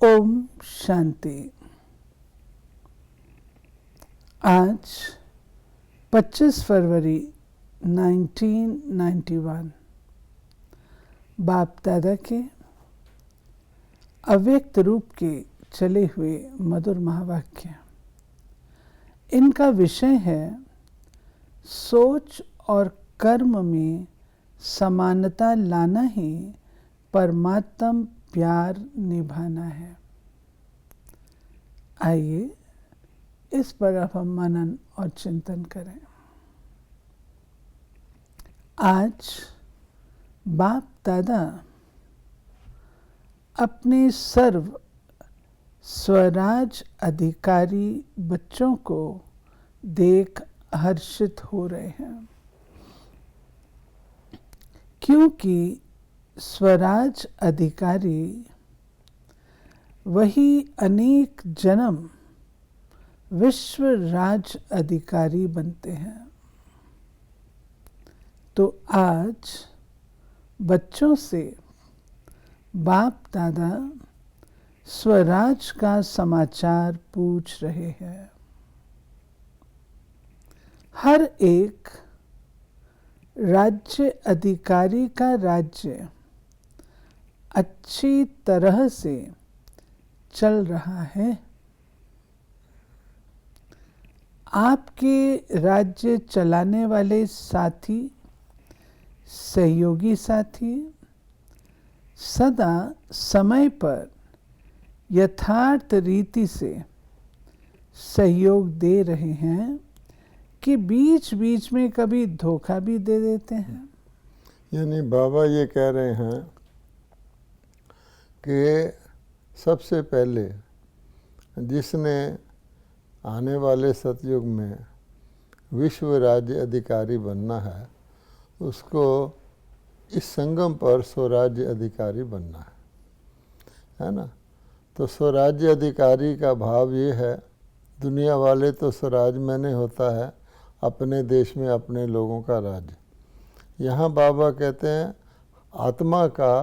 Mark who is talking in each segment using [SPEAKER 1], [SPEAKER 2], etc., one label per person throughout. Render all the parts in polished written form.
[SPEAKER 1] ओम शांति। आज 25 फरवरी 1991 बाप दादा के अव्यक्त रूप के चले हुए मधुर महावाक्य। इनका विषय है सोच और कर्म में समानता लाना ही परमात्म प्यार निभाना है। आइए इस पर अब हम मनन और चिंतन करें। आज बाप दादा अपने सर्व स्वराज अधिकारी बच्चों को देख हर्षित हो रहे हैं, क्योंकि स्वराज अधिकारी वही अनेक जन्म विश्व राज अधिकारी बनते हैं। तो आज बच्चों से बाप दादा स्वराज का समाचार पूछ रहे हैं। हर एक राज्य अधिकारी का राज्य अच्छी तरह से चल रहा है। आपके राज्य चलाने वाले साथी, सहयोगी साथी सदा समय पर यथार्थ रीति से सहयोग दे रहे हैं कि बीच बीच में कभी धोखा भी दे देते हैं।
[SPEAKER 2] यानी बाबा ये कह रहे हैं कि सबसे पहले जिसने आने वाले सतयुग में विश्व राज्य अधिकारी बनना है, उसको इस संगम पर स्वराज्य अधिकारी बनना है ना। तो स्वराज्य अधिकारी का भाव ये है, दुनिया वाले तो स्वराज मैंने होता है अपने देश में अपने लोगों का राज्य। यहाँ बाबा कहते हैं आत्मा का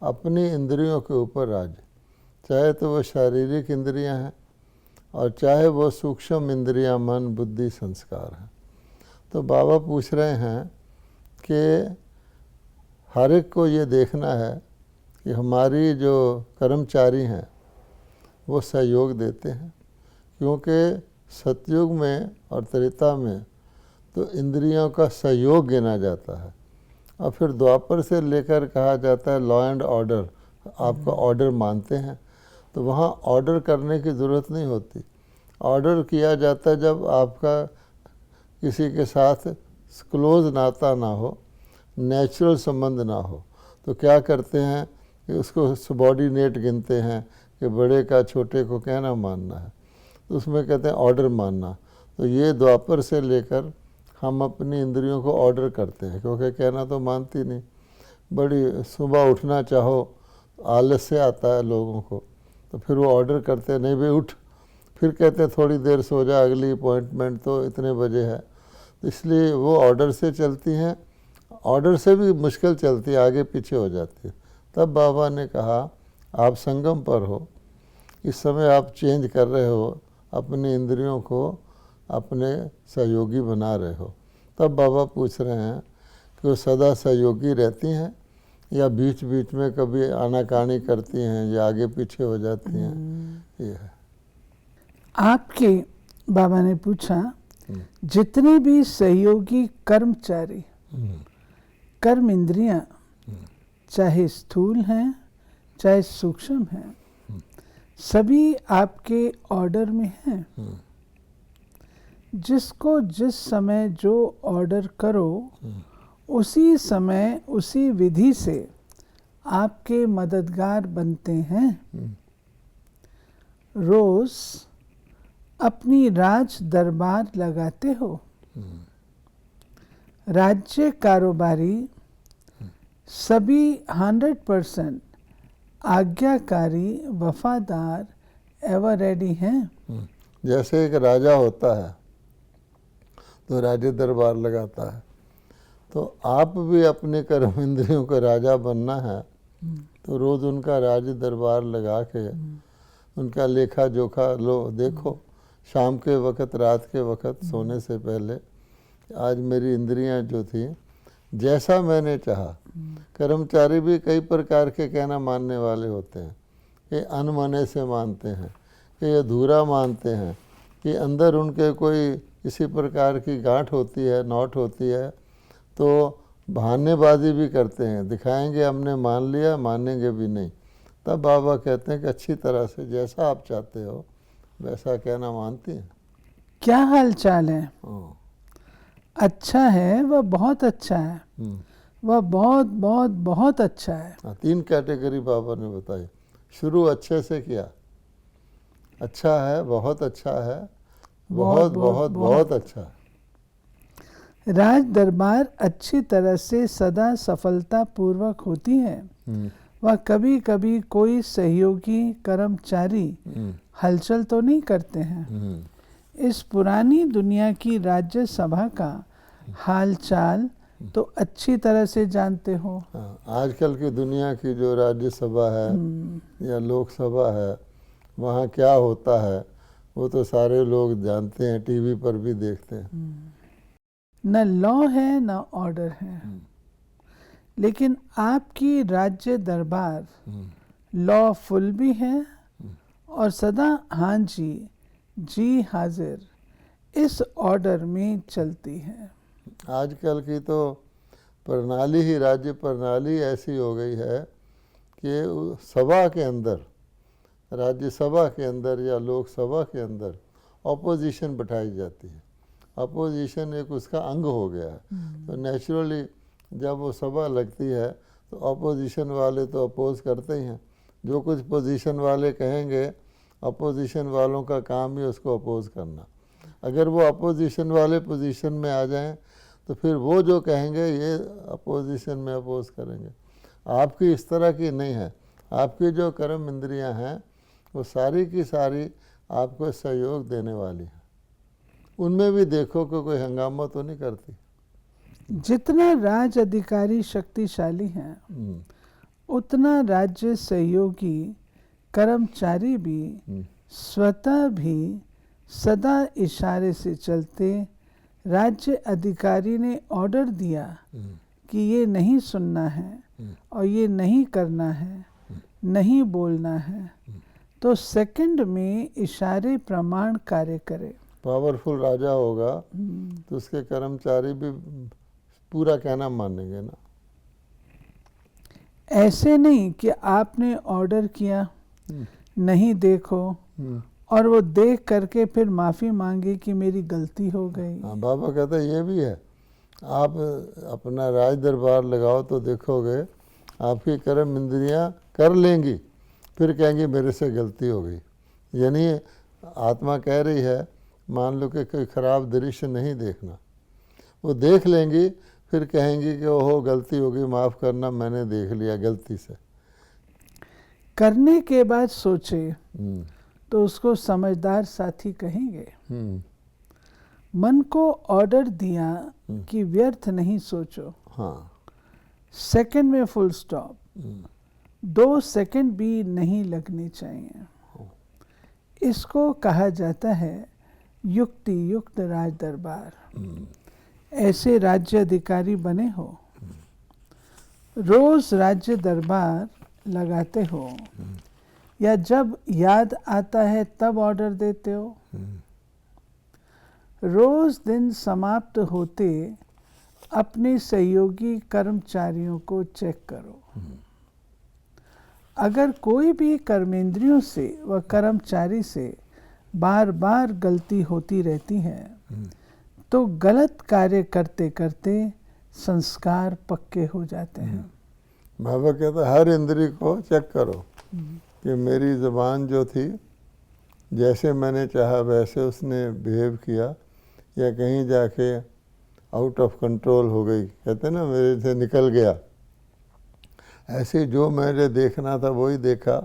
[SPEAKER 2] अपनी इंद्रियों के ऊपर राज्य, चाहे तो वो शारीरिक इंद्रियां हैं और चाहे वो सूक्ष्म इंद्रियां मन बुद्धि संस्कार हैं। तो बाबा पूछ रहे हैं कि हर एक को ये देखना है कि हमारी जो कर्मचारी हैं वो सहयोग देते हैं, क्योंकि सतयुग में और त्रेता में तो इंद्रियों का सहयोग गिना जाता है। और फिर द्वापर से लेकर कहा जाता है लॉ एंड ऑर्डर, आपका ऑर्डर मानते हैं। तो वहाँ ऑर्डर करने की ज़रूरत नहीं होती। ऑर्डर किया जाता है जब आपका किसी के साथ क्लोज नाता ना हो, नेचुरल संबंध ना हो। तो क्या करते हैं कि उसको सबॉर्डिनेट गिनते हैं कि बड़े का छोटे को कहना मानना है, तो उसमें कहते हैं ऑर्डर मानना। तो ये द्वापर से लेकर हम अपनी इंद्रियों को ऑर्डर करते हैं, क्योंकि कहना तो मानती नहीं। बड़ी सुबह उठना चाहो आलस्य आता है लोगों को, तो फिर वो ऑर्डर करते हैं नहीं भाई उठ, फिर कहते हैं थोड़ी देर सो जा, अगली अपॉइंटमेंट तो इतने बजे है। तो इसलिए वो ऑर्डर से चलती हैं, ऑर्डर से भी मुश्किल चलती है, आगे पीछे हो जाती है। तब बाबा ने कहा आप संगम पर हो, इस समय आप चेंज कर रहे हो, अपनी इंद्रियों को अपने सहयोगी बना रहे हो। तब बाबा पूछ रहे हैं कि वो सदा सहयोगी रहती हैं या बीच बीच में कभी आनाकानी करती हैं या आगे पीछे हो जाती हैं। ये है।
[SPEAKER 1] आपके बाबा ने पूछा जितने भी सहयोगी कर्मचारी कर्म इंद्रियां चाहे स्थूल हैं चाहे सूक्ष्म हैं, सभी आपके ऑर्डर में हैं। जिसको जिस समय जो ऑर्डर करो उसी समय उसी विधि से आपके मददगार बनते हैं। रोज अपनी राज दरबार लगाते हो। राज्य कारोबारी सभी 100% आज्ञाकारी वफादार एवर रेडी हैं।
[SPEAKER 2] जैसे एक राजा होता है तो राज्य दरबार लगाता है, तो आप भी अपने कर्म इंद्रियों का राजा बनना है तो रोज़ उनका राज्य दरबार लगा के उनका लेखा जोखा लो देखो, शाम के वक़्त, रात के वक़्त, सोने से पहले। आज मेरी इंद्रियां जो थी, जैसा मैंने चाहा। कर्मचारी भी कई प्रकार के कहना मानने वाले होते हैं, कि अनमने से मानते हैं, कि अधूरा मानते हैं, कि अंदर उनके कोई किसी प्रकार की गांठ होती है, नोट होती है, तो बहानेबाजी भी करते हैं, दिखाएंगे हमने मान लिया, मानेंगे भी नहीं। तब बाबा कहते हैं कि अच्छी तरह से जैसा आप चाहते हो वैसा कहना मानती हैं।
[SPEAKER 1] क्या हाल चाल है?
[SPEAKER 2] हाँ।
[SPEAKER 1] अच्छा है, वह बहुत अच्छा है, वह बहुत बहुत बहुत अच्छा है।
[SPEAKER 2] हाँ, 3 कैटेगरी बाबा ने बताई। शुरू अच्छे से किया, अच्छा है, बहुत अच्छा है, बहुत बहुत बहुत अच्छा है।
[SPEAKER 1] राज दरबार अच्छी तरह से सदा सफलता पूर्वक होती है। वह कभी कभी कोई सहयोगी कर्मचारी हलचल तो नहीं करते हैं। इस पुरानी दुनिया की राज्य सभा का हालचाल तो अच्छी तरह से जानते हो।
[SPEAKER 2] हाँ, आजकल की दुनिया की जो राज्यसभा है या लोकसभा है, वहाँ क्या होता है वो तो सारे लोग जानते हैं, टीवी पर भी देखते हैं।
[SPEAKER 1] न लॉ है न ऑर्डर है, लेकिन आपकी राज्य दरबार लॉफुल भी है और सदा हाँ जी, जी हाजिर इस ऑर्डर में चलती है।
[SPEAKER 2] आजकल की तो प्रणाली ही, राज्य प्रणाली ऐसी हो गई है कि सभा के अंदर, राज्यसभा के अंदर या लोकसभा के अंदर अपोजिशन बैठाई जाती है। अपोजिशन एक उसका अंग हो गया है। तो नेचुरली जब वो सभा लगती है तो अपोजिशन वाले तो अपोज करते ही हैं। जो कुछ पोजीशन वाले कहेंगे, अपोजिशन वालों का काम ही उसको अपोज करना। अगर वो अपोजिशन वाले पोजीशन में आ जाएं तो फिर वो जो कहेंगे ये अपोजिशन में अपोज करेंगे। आपकी इस तरह की नहीं है। आपकी जो कर्म इंद्रियां हैं वो सारी की सारी आपको सहयोग देने वाली हैं। उनमें भी देखो कि कोई हंगामा तो नहीं करती।
[SPEAKER 1] जितना राज अधिकारी शक्तिशाली हैं, उतना राज्य सहयोगी कर्मचारी भी स्वतः भी सदा इशारे से चलते। राज्य अधिकारी ने ऑर्डर दिया कि ये नहीं सुनना है और ये नहीं करना है, नहीं बोलना है, तो सेकंड में इशारे प्रमाण कार्य करे।
[SPEAKER 2] पावरफुल राजा होगा तो उसके कर्मचारी भी पूरा कहना मानेंगे ना।
[SPEAKER 1] ऐसे नहीं कि आपने ऑर्डर किया, नहीं देखो, और वो देख करके फिर माफ़ी मांगे कि मेरी गलती हो गई।
[SPEAKER 2] हाँ, बाबा कहता है ये भी है। आप अपना राज दरबार लगाओ तो देखोगे आपकी कर्म इंद्रियां कर लेंगी, फिर कहेंगी मेरे से गलती हो गई। यानी आत्मा कह रही है, मान लो कि कोई ख़राब दृश्य नहीं देखना, वो देख लेंगी, फिर कहेंगी कि ओहो गलती हो गई, माफ़ करना, मैंने देख लिया गलती से।
[SPEAKER 1] करने के बाद सोचे तो उसको समझदार साथी कहेंगे। मन को ऑर्डर दिया कि व्यर्थ नहीं सोचो।
[SPEAKER 2] हाँ,
[SPEAKER 1] सेकंड में फुल स्टॉप, 2 सेकंड भी नहीं लगने चाहिए। इसको कहा जाता है युक्ति युक्त राज दरबार। ऐसे राज्य अधिकारी बने हो, रोज राज्य दरबार लगाते हो या जब याद आता है तब ऑर्डर देते हो। रोज दिन समाप्त होते अपने सहयोगी कर्मचारियों को चेक करो। अगर कोई भी कर्मेंद्रियों से व कर्मचारी से बार बार गलती होती रहती है तो गलत कार्य करते करते संस्कार पक्के हो जाते हैं।
[SPEAKER 2] बाबा कहता हर इंद्री को चेक करो कि मेरी ज़बान जो थी, जैसे मैंने चाहा वैसे उसने बिहेव किया या कहीं जाके आउट ऑफ कंट्रोल हो गई, कहते ना मेरे से निकल गया। ऐसे जो मैंने देखना था वही देखा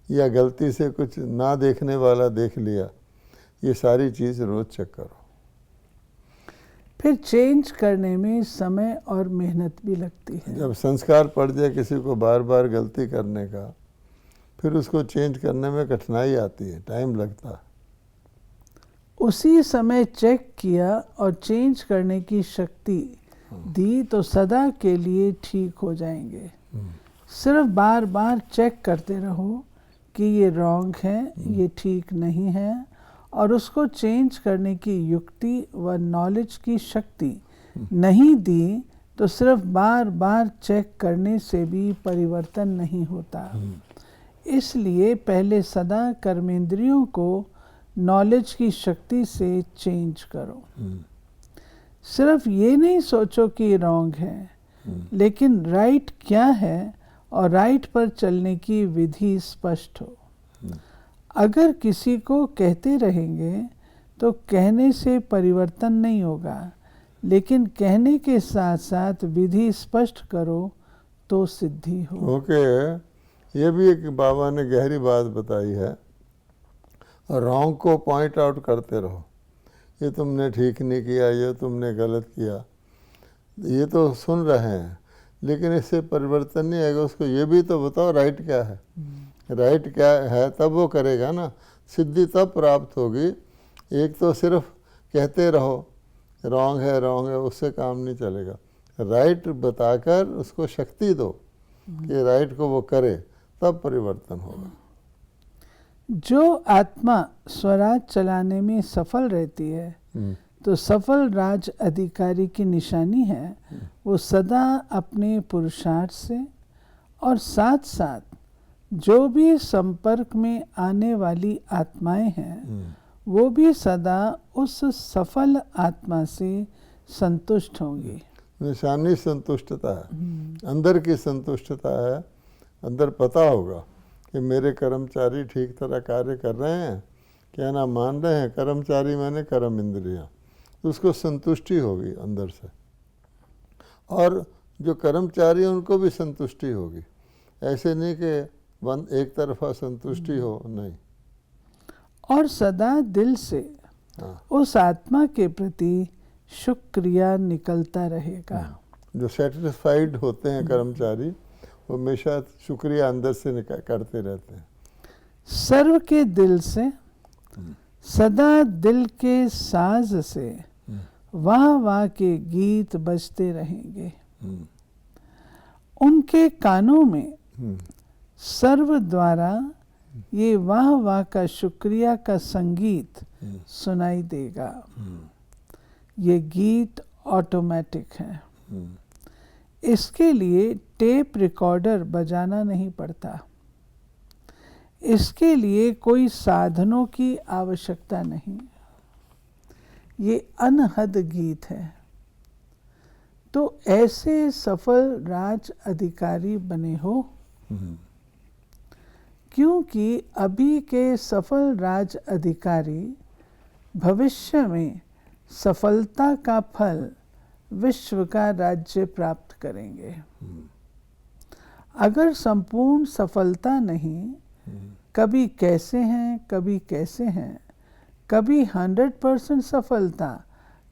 [SPEAKER 2] या गलती से कुछ ना देखने वाला देख लिया, ये सारी चीज़ रोज़ चेक करो।
[SPEAKER 1] फिर चेंज करने में समय और मेहनत भी लगती है।
[SPEAKER 2] जब संस्कार पड़ जाए किसी को बार बार गलती करने का, फिर उसको चेंज करने में कठिनाई आती है, टाइम लगता है।
[SPEAKER 1] उसी समय चेक किया और चेंज करने की शक्ति दी तो सदा के लिए ठीक हो जाएंगे। सिर्फ बार बार चेक करते रहो कि ये रॉन्ग है, ये ठीक नहीं है, और उसको चेंज करने की युक्ति व नॉलेज की शक्ति नहीं दी तो सिर्फ बार बार चेक करने से भी परिवर्तन नहीं होता। इसलिए पहले सदा कर्मेंद्रियों को नॉलेज की शक्ति से चेंज करो। सिर्फ ये नहीं सोचो कि रॉन्ग है, लेकिन राइट क्या है और राइट पर चलने की विधि स्पष्ट हो। अगर किसी को कहते रहेंगे तो कहने से परिवर्तन नहीं होगा, लेकिन कहने के साथ साथ विधि स्पष्ट करो तो सिद्धि हो।
[SPEAKER 2] ओके, ये भी एक बाबा ने गहरी बात बताई है। रॉन्ग को पॉइंट आउट करते रहो, ये तुमने ठीक नहीं किया, ये तुमने गलत किया। ये तो सुन रहे हैं, लेकिन इससे परिवर्तन नहीं आएगा। उसको ये भी तो बताओ राइट क्या है। राइट क्या है तब वो करेगा ना, सिद्धि तब प्राप्त होगी। एक तो सिर्फ कहते रहो रॉन्ग है, उससे काम नहीं चलेगा। राइट बताकर उसको शक्ति दो कि राइट को वो करे, तब परिवर्तन होगा।
[SPEAKER 1] जो आत्मा स्वराज चलाने में सफल रहती है तो सफल राज अधिकारी की निशानी है वो सदा अपने पुरुषार्थ से और साथ साथ जो भी संपर्क में आने वाली आत्माएं हैं वो भी सदा उस सफल आत्मा से संतुष्ट होंगी।
[SPEAKER 2] निशानी संतुष्टता है, अंदर की संतुष्टता है। अंदर पता होगा कि मेरे कर्मचारी ठीक तरह कार्य कर रहे हैं, क्या ना मान रहे हैं। कर्मचारी माने कर्म इंद्रियाँ, तो उसको संतुष्टि होगी अंदर से। और जो कर्मचारी हैं उनको भी संतुष्टि होगी। ऐसे नहीं कि एक तरफा संतुष्टि हो, नहीं।
[SPEAKER 1] और सदा दिल से उस आत्मा के प्रति शुक्रिया निकलता रहेगा।
[SPEAKER 2] जो सेटिस्फाइड होते हैं कर्मचारी, वो हमेशा शुक्रिया अंदर से करते रहते हैं।
[SPEAKER 1] सर्व के दिल से, सदा दिल के साज से वाह वाह के गीत बजते रहेंगे। उनके कानों में सर्व द्वारा ये वाह वाह का शुक्रिया का संगीत सुनाई देगा। ये गीत ऑटोमेटिक है, इसके लिए टेप रिकॉर्डर बजाना नहीं पड़ता, इसके लिए कोई साधनों की आवश्यकता नहीं। ये अनहद गीत है। तो ऐसे सफल राज अधिकारी बने हो, क्योंकि अभी के सफल राज अधिकारी भविष्य में सफलता का फल विश्व का राज्य प्राप्त करेंगे। अगर संपूर्ण सफलता नहीं, कभी कैसे हैं कभी कैसे हैं, कभी 100% सफलता,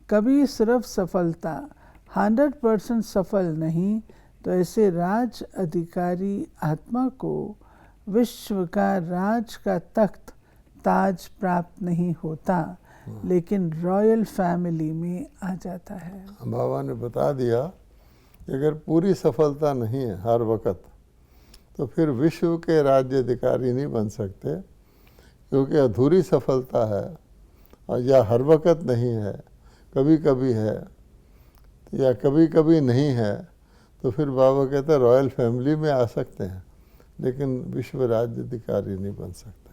[SPEAKER 1] कभी सिर्फ सफलता, 100% सफल नहीं, तो ऐसे राज अधिकारी आत्मा को विश्व का राज का तख्त ताज प्राप्त नहीं होता, लेकिन रॉयल फैमिली में आ जाता है।
[SPEAKER 2] बाबा ने बता दिया कि अगर पूरी सफलता नहीं है हर वक्त, तो फिर विश्व के राज्य अधिकारी नहीं बन सकते, क्योंकि अधूरी सफलता है और या हर वक्त नहीं है, कभी कभी है या कभी कभी नहीं है। तो फिर बाबा कहते हैं रॉयल फैमिली में आ सकते हैं, लेकिन विश्व राज्य अधिकारी नहीं बन सकते।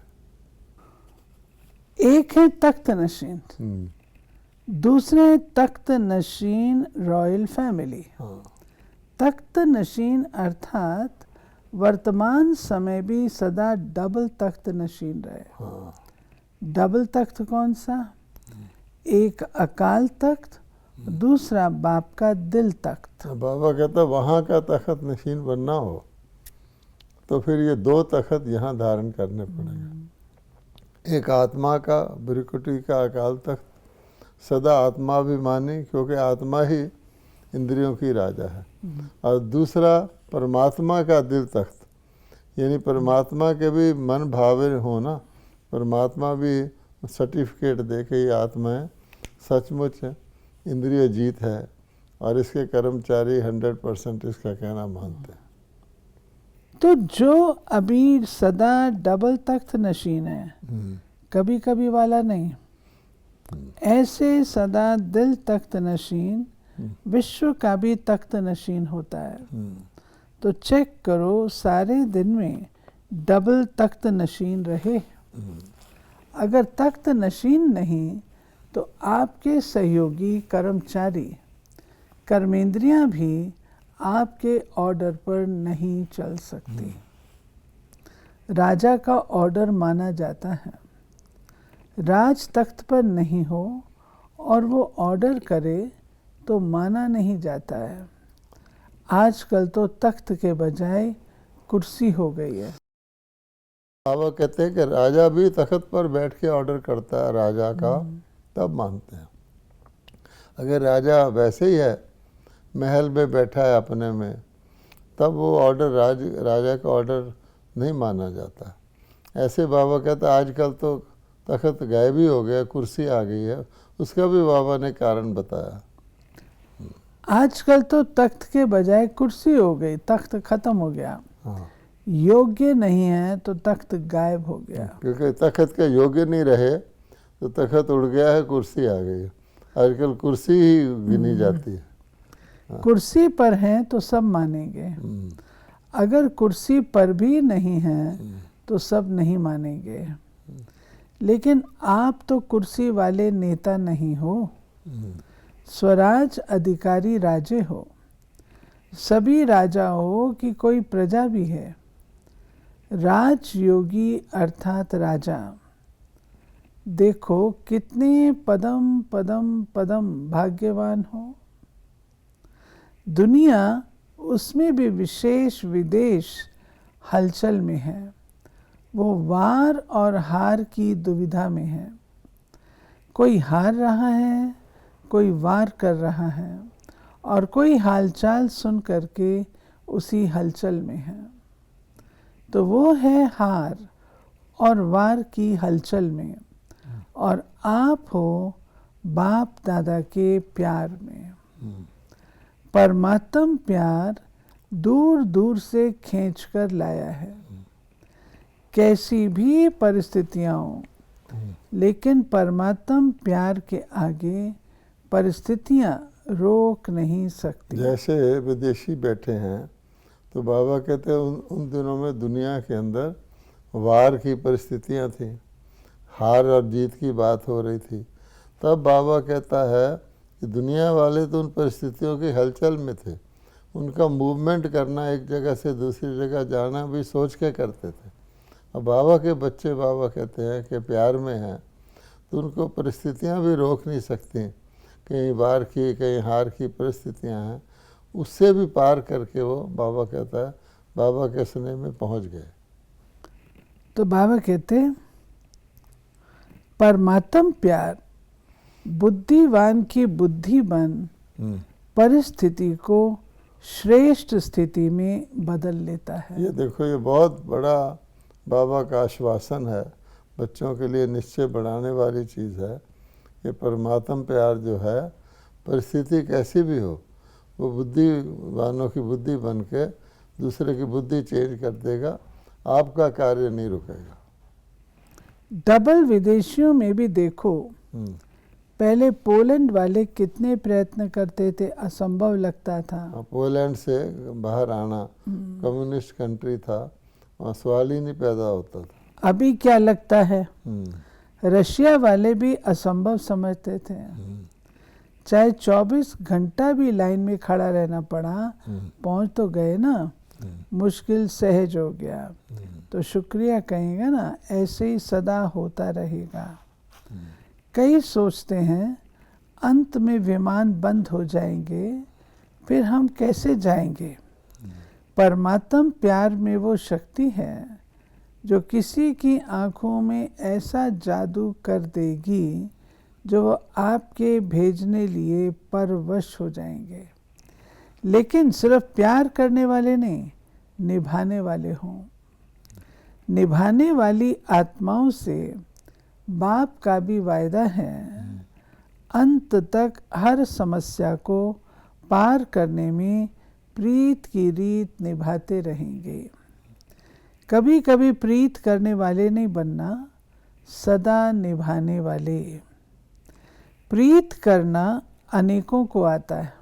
[SPEAKER 1] एक है तख्त नशीन, दूसरे तख्त नशीन रॉयल फैमिली। तख्त नशीन अर्थात वर्तमान समय भी सदा डबल तख्त नशीन रहे। डबल तख्त कौन सा? एक अकाल तख्त, दूसरा बाप का दिल तख्त।
[SPEAKER 2] बाबा कहता वहाँ का तख्त नशीन बनना हो तो फिर ये दो तख्त यहाँ धारण करने पड़ेंगे। एक आत्मा का ब्रिकुटी का अकाल तख्त, सदा आत्माभिमानी, क्योंकि आत्मा ही इंद्रियों की राजा है, और दूसरा परमात्मा का दिल तख्त, यानी परमात्मा के भी मन भावे हो ना, परमात्मा भी सर्टिफिकेट दे के ये आत्माएं सचमुच इंद्रिय जीत है और इसके कर्मचारी 100% इसका कहना मानते हैं।
[SPEAKER 1] तो जो अभी सदा डबल तख्त नशीन है, कभी कभी वाला नहीं, ऐसे सदा दिल तख्त नशीन विश्व का भी तख्त नशीन होता है। तो चेक करो सारे दिन में डबल तख्त नशीन रहे। अगर तख्त नशीन नहीं तो आपके सहयोगी कर्मचारी कर्मेंद्रियां भी आपके ऑर्डर पर नहीं चल सकती। राजा का ऑर्डर माना जाता है, राज तख्त पर नहीं हो और वो ऑर्डर करे तो माना नहीं जाता है। आजकल तो तख्त के बजाय कुर्सी हो गई है।
[SPEAKER 2] बाबा कहते हैं कि राजा भी तख्त पर बैठ के ऑर्डर करता है राजा का, तब मानते हैं। अगर राजा वैसे ही है, महल में बैठा है अपने में, तब वो ऑर्डर राजा का ऑर्डर नहीं माना जाता। ऐसे बाबा कहते हैं आजकल तो तख्त गायब ही हो गया, कुर्सी आ गई है। उसका भी बाबा ने कारण बताया।
[SPEAKER 1] आजकल तो तख्त के बजाय कुर्सी हो गई, तख्त खत्म हो गया।
[SPEAKER 2] हाँ,
[SPEAKER 1] योग्य नहीं है तो तख्त गायब हो गया।
[SPEAKER 2] क्योंकि तख्त के योग्य नहीं रहे तो तख्त उड़ गया है, कुर्सी आ गई है। आजकल कुर्सी ही गिनी जाती है।
[SPEAKER 1] कुर्सी पर हैं तो सब मानेंगे, अगर कुर्सी पर भी नहीं है तो सब नहीं मानेंगे। लेकिन आप तो कुर्सी वाले नेता नहीं हो, स्वराज अधिकारी राजे हो। सभी राजा हो कि कोई प्रजा भी है, राजयोगी अर्थात राजा। देखो कितने पदम पदम पदम भाग्यवान हो। दुनिया उसमें भी विशेष विदेश हलचल में है, वो वार और हार की दुविधा में है। कोई हार रहा है, कोई वार कर रहा है और कोई हालचाल सुन करके उसी हलचल में है। तो वो है हार और वार की हलचल में, और आप हो बाप दादा के प्यार में। परमात्म प्यार दूर दूर से खींच कर लाया है, कैसी भी परिस्थितियां हो, लेकिन परमात्म प्यार के आगे परिस्थितियां रोक नहीं सकती।
[SPEAKER 2] जैसे विदेशी बैठे हैं तो बाबा कहते हैं उन दिनों में दुनिया के अंदर वार की परिस्थितियां थी, हार और जीत की बात हो रही थी। तब बाबा कहता है कि दुनिया वाले तो उन परिस्थितियों की हलचल में थे, उनका मूवमेंट करना, एक जगह से दूसरी जगह जाना भी सोच के करते थे। अब बाबा के बच्चे बाबा कहते हैं कि प्यार में हैं तो उनको परिस्थितियां भी रोक नहीं सकती। कहीं वार की कहीं हार की परिस्थितियां हैं, उससे भी पार करके वो बाबा कहता है बाबा के स्नेह में पहुंच गए।
[SPEAKER 1] तो बाबा कहते हैं परमात्म प्यार बुद्धिवान की बुद्धि बन परिस्थिति को श्रेष्ठ स्थिति में बदल लेता है।
[SPEAKER 2] ये देखो, ये बहुत बड़ा बाबा का आश्वासन है, बच्चों के लिए निश्चय बढ़ाने वाली चीज़ है। ये परमात्म प्यार जो है, परिस्थिति कैसी भी हो, वो बुद्धिवानों की बुद्धि बन के दूसरे की बुद्धि चेंज कर देगा, आपका कार्य नहीं रुकेगा।
[SPEAKER 1] डबल विदेशियों में भी देखो, पहले पोलैंड वाले कितने प्रयत्न करते थे, असंभव लगता था।
[SPEAKER 2] पोलैंड से बाहर आना, कम्युनिस्ट कंट्री था, वहाँ सवाल ही नहीं पैदा होता था।
[SPEAKER 1] अभी क्या लगता है, रशिया वाले भी असंभव समझते थे। चाहे 24 घंटा भी लाइन में खड़ा रहना पड़ा, पहुंच तो गए ना, मुश्किल सहज हो गया। तो शुक्रिया कहेंगे ना, ऐसे ही सदा होता रहेगा। कई सोचते हैं अंत में विमान बंद हो जाएंगे, फिर हम कैसे जाएंगे। परमात्म प्यार में वो शक्ति है जो किसी की आंखों में ऐसा जादू कर देगी जो वो आपके भेजने लिए परवश हो जाएंगे। लेकिन सिर्फ प्यार करने वाले नहीं, निभाने वाले हों। निभाने वाली आत्माओं से बाप का भी वायदा है, अंत तक हर समस्या को पार करने में प्रीत की रीत निभाते रहेंगे। कभी कभी प्रीत करने वाले नहीं बनना, सदा निभाने वाले। प्रीत करना अनेकों को आता है,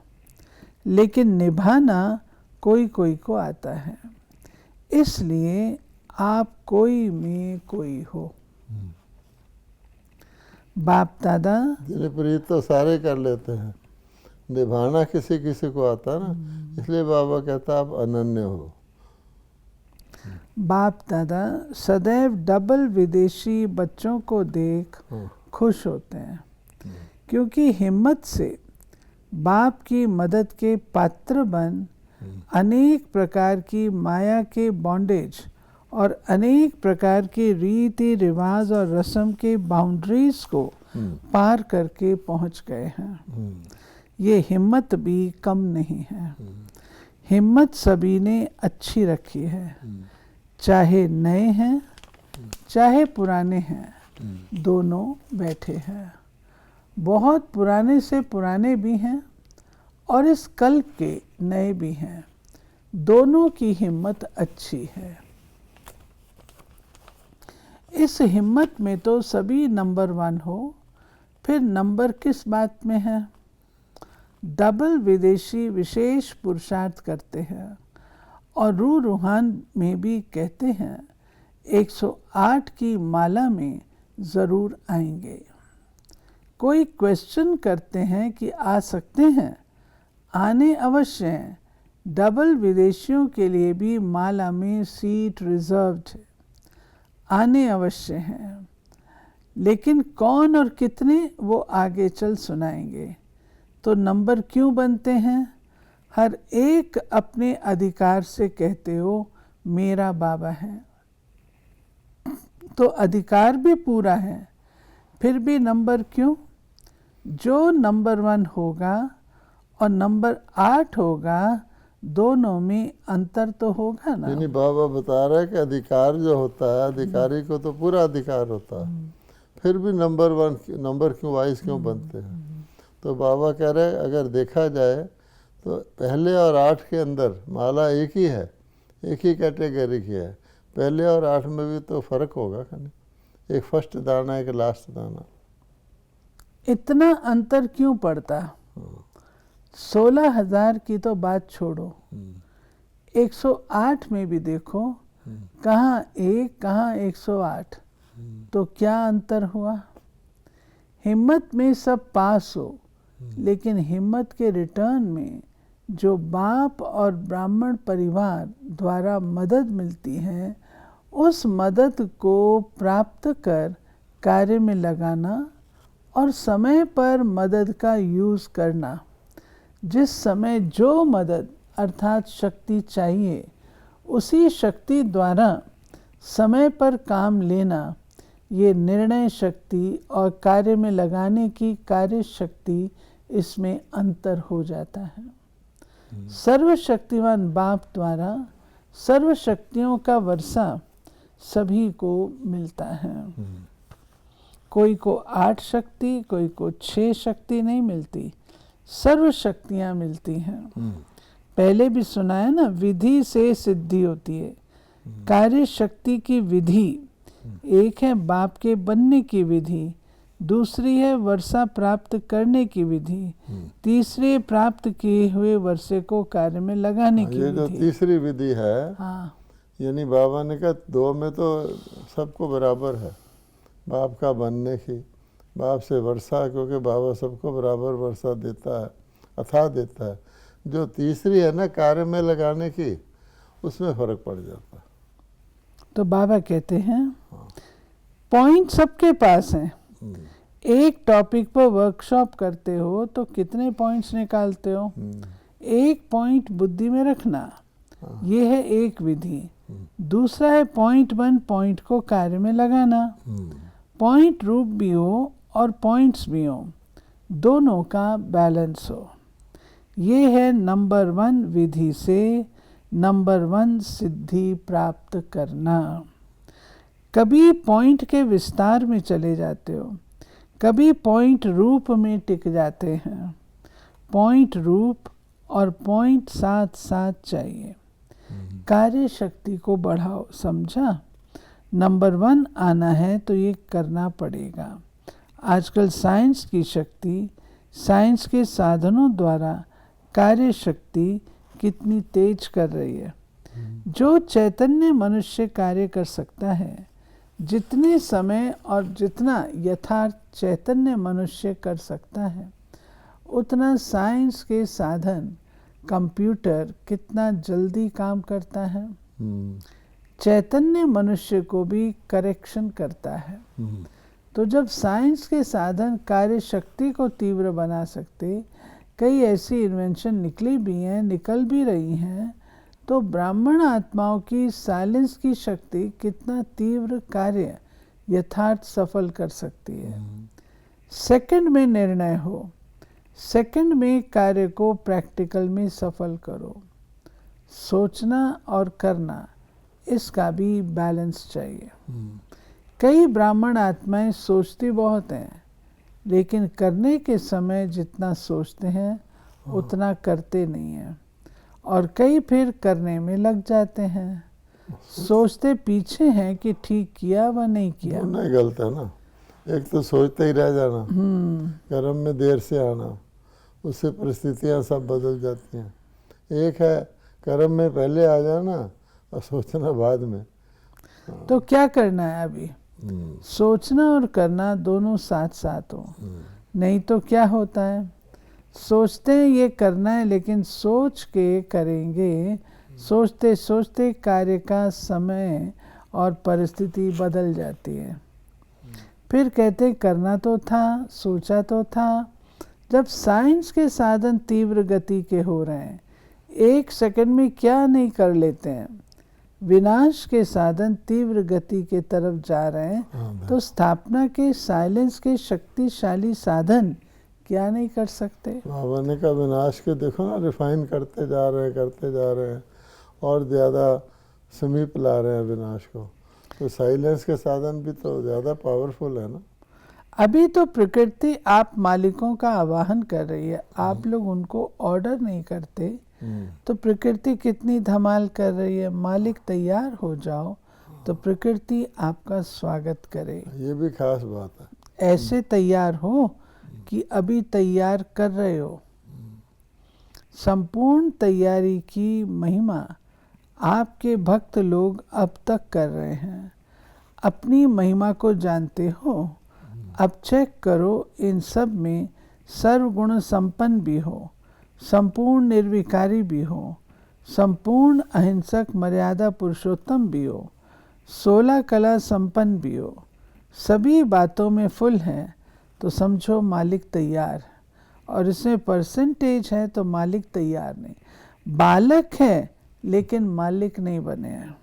[SPEAKER 1] लेकिन निभाना कोई कोई को आता है। इसलिए आप कोई में कोई हो। बाप दादा
[SPEAKER 2] प्रीत तो सारे कर लेते हैं, निभाना किसी किसी को आता ना, इसलिए बाबा कहता आप अनन्य हो।
[SPEAKER 1] बाप दादा सदैव डबल विदेशी बच्चों को देख खुश होते हैं, क्योंकि हिम्मत से बाप की मदद के पात्र बन अनेक प्रकार की माया के बॉन्डेज और अनेक प्रकार के रीति रिवाज और रस्म के बाउंड्रीज को पार करके पहुंच गए हैं। ये हिम्मत भी कम नहीं है। हिम्मत सभी ने अच्छी रखी है, चाहे नए हैं चाहे पुराने हैं, दोनों बैठे हैं। बहुत पुराने से पुराने भी हैं और इस कल्प के नए भी हैं, दोनों की हिम्मत अच्छी है। इस हिम्मत में तो सभी नंबर 1 हो, फिर नंबर किस बात में है? डबल विदेशी विशेष पुरुषार्थ करते हैं और रूहान में भी कहते हैं 108 की माला में ज़रूर आएंगे। कोई क्वेश्चन करते हैं कि आ सकते हैं, आने अवश्य हैं। डबल विदेशियों के लिए भी माला में सीट रिजर्व्ड है, आने अवश्य हैं। लेकिन कौन और कितने वो आगे चल सुनाएंगे। तो नंबर क्यों बनते हैं? हर एक अपने अधिकार से कहते हो मेरा बाबा है, तो अधिकार भी पूरा है, फिर भी नंबर क्यों? जो नंबर 1 होगा और नंबर 8 होगा, दोनों में अंतर तो होगा ना।
[SPEAKER 2] यानी बाबा बता रहा है कि अधिकार जो होता है, अधिकारी को तो पूरा अधिकार होता है, फिर भी नंबर 1 नंबर क्यों वाइज क्यों बनते हैं? तो बाबा कह रहे हैं अगर देखा जाए तो पहले और 8 के अंदर माला एक ही है, एक ही कैटेगरी की है। पहले और 8 में भी तो फर्क होगा, एक फर्स्ट दाना एक लास्ट दाना।
[SPEAKER 1] इतना अंतर क्यों पड़ता? 16,000 की तो बात छोड़ो, 108 में भी देखो, कहाँ 1 कहाँ 108, तो क्या अंतर हुआ? हिम्मत में सब पास हो, लेकिन हिम्मत के रिटर्न में जो बाप और ब्राह्मण परिवार द्वारा मदद मिलती है, उस मदद को प्राप्त कर कार्य में लगाना और समय पर मदद का यूज़ करना। जिस समय जो मदद अर्थात शक्ति चाहिए, उसी शक्ति द्वारा समय पर काम लेना, ये निर्णय शक्ति और कार्य में लगाने की कार्य शक्ति, इसमें अंतर हो जाता है। सर्वशक्तिवान बाप द्वारा सर्व शक्तियों का वर्षा सभी को मिलता है। कोई को 8 शक्ति, कोई को 6 शक्ति नहीं मिलती, सर्व शक्तियाँ मिलती हैं। पहले भी सुना है ना, विधि से सिद्धि होती है। कार्य शक्ति की विधि एक है बाप के बनने की विधि, दूसरी है वर्षा प्राप्त करने की विधि, तीसरी प्राप्त किए हुए वर्षे को कार्य में लगाने की विधि।
[SPEAKER 2] ये जो तीसरी विधि है,
[SPEAKER 1] हाँ,
[SPEAKER 2] यानी बाबा ने कहा 2 में तो सबको बराबर है, बाप का बनने की, बाप से वर्षा, क्योंकि बाबा सबको बराबर वर्षा देता है, अथाह देता है। जो तीसरी है ना कार्य में लगाने की, उसमें फर्क पड़ जाता है।
[SPEAKER 1] तो बाबा कहते हैं पॉइंट सबके पास हैं। एक टॉपिक पर वर्कशॉप करते हो तो कितने पॉइंट्स निकालते हो? एक पॉइंट बुद्धि में रखना, ये है एक विधि। दूसरा है पॉइंट 1 पॉइंट को कार्य में लगाना। पॉइंट रूप भी हो और पॉइंट्स भी हो, दोनों का बैलेंस हो। ये है नंबर 1 विधि से नंबर 1 सिद्धि प्राप्त करना। कभी पॉइंट के विस्तार में चले जाते हो, कभी पॉइंट रूप में टिक जाते हैं। पॉइंट रूप और पॉइंट साथ साथ चाहिए। कार्य शक्ति को बढ़ाओ, समझा? नंबर 1 आना है तो ये करना पड़ेगा। आजकल साइंस की शक्ति, साइंस के साधनों द्वारा कार्य शक्ति कितनी तेज कर रही है। जो चैतन्य मनुष्य कार्य कर सकता है, जितने समय और जितना यथार्थ चैतन्य मनुष्य कर सकता है, उतना साइंस के साधन कंप्यूटर कितना जल्दी काम करता है। चैतन्य मनुष्य को भी करेक्शन करता है। तो जब साइंस के साधन कार्य शक्ति को तीव्र बना सकते, कई ऐसी इन्वेंशन निकली भी हैं, निकल भी रही हैं, तो ब्राह्मण आत्माओं की साइलेंस की शक्ति कितना तीव्र कार्य यथार्थ सफल कर सकती है। सेकंड में निर्णय हो, सेकंड में कार्य को प्रैक्टिकल में सफल करो। सोचना और करना, इसका भी बैलेंस चाहिए। कई ब्राह्मण आत्माएं सोचती बहुत हैं, लेकिन करने के समय जितना सोचते हैं उतना करते नहीं हैं, और कई फिर करने में लग जाते हैं। सोचते पीछे हैं कि ठीक किया व नहीं किया।
[SPEAKER 2] नहीं, गलत है ना। एक तो सोचते ही रह जाना, कर्म में देर से आना, उससे परिस्थितियां सब बदल जाती हैं। एक है कर्म में पहले आ जाना और सोचना बाद में।
[SPEAKER 1] तो क्या करना है अभी? सोचना और करना दोनों साथ साथ हो। नहीं तो क्या होता है, सोचते हैं ये करना है, लेकिन सोच के करेंगे, सोचते सोचते कार्य का समय और परिस्थिति बदल जाती है। फिर कहते करना तो था, सोचा तो था। जब साइंस के साधन तीव्र गति के हो रहे हैं, 1 सेकंड में क्या नहीं कर लेते हैं। विनाश के साधन तीव्र गति के तरफ जा रहे हैं, तो स्थापना के साइलेंस के शक्तिशाली साधन क्या नहीं कर सकते।
[SPEAKER 2] बाबा ने कहा विनाश के देखो ना, रिफाइन करते जा रहे हैं और ज़्यादा समीप ला रहे हैं विनाश को। तो साइलेंस के साधन भी तो ज़्यादा पावरफुल है ना।
[SPEAKER 1] अभी तो प्रकृति आप मालिकों का आवाहन कर रही है, आप लोग उनको ऑर्डर नहीं करते, तो प्रकृति कितनी धमाल कर रही है। मालिक तैयार हो जाओ तो प्रकृति आपका स्वागत करे।
[SPEAKER 2] ये भी खास बात है।
[SPEAKER 1] ऐसे तैयार हो कि अभी तैयार कर रहे हो। संपूर्ण तैयारी की महिमा आपके भक्त लोग अब तक कर रहे हैं। अपनी महिमा को जानते हो? अब चेक करो, इन सब में सर्वगुण संपन्न भी हो, संपूर्ण निर्विकारी भी हो, संपूर्ण अहिंसक मर्यादा पुरुषोत्तम भी हो, 16 कला संपन्न भी हो, सभी बातों में फुल है, तो समझो मालिक तैयार। और इसमें परसेंटेज है तो मालिक तैयार नहीं। बालक है लेकिन मालिक नहीं बने हैं,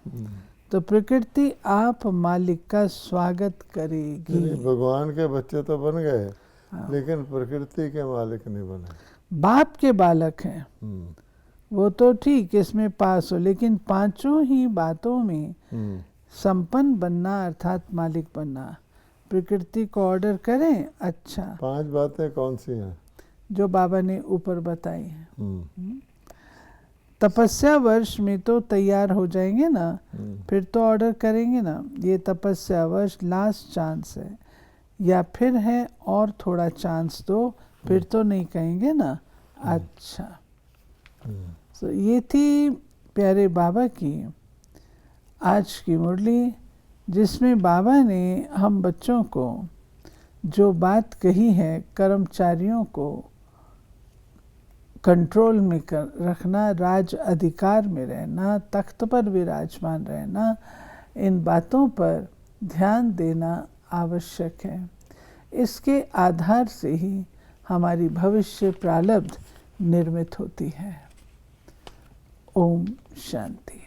[SPEAKER 1] तो प्रकृति आप मालिक का स्वागत करेगी।
[SPEAKER 2] भगवान के बच्चे तो बन गए, लेकिन प्रकृति के मालिक नहीं बने।
[SPEAKER 1] बाप के बालक हैं, वो तो ठीक इसमें पास हो, लेकिन पांचों ही बातों में संपन्न बनना अर्थात मालिक बनना। प्रकृति को ऑर्डर करें। अच्छा,
[SPEAKER 2] 5 बातें कौन सी हैं?
[SPEAKER 1] जो बाबा ने ऊपर बताई हैं। तपस्या वर्ष में तो तैयार हो जाएंगे ना, फिर तो ऑर्डर करेंगे ना, ये तपस्या वर्ष लास्ट चांस है, या फिर है और थोड़ा चांस दो, फिर तो नहीं कहेंगे ना। अच्छा, तो ये थी प्यारे बाबा की आज की मुरली, जिसमें बाबा ने हम बच्चों को जो बात कही है, कर्मचारियों को कंट्रोल में रखना, राज अधिकार में रहना, तख्त पर विराजमान रहना, इन बातों पर ध्यान देना आवश्यक है। इसके आधार से ही हमारी भविष्य प्रारब्ध निर्मित होती है। ओम शांति।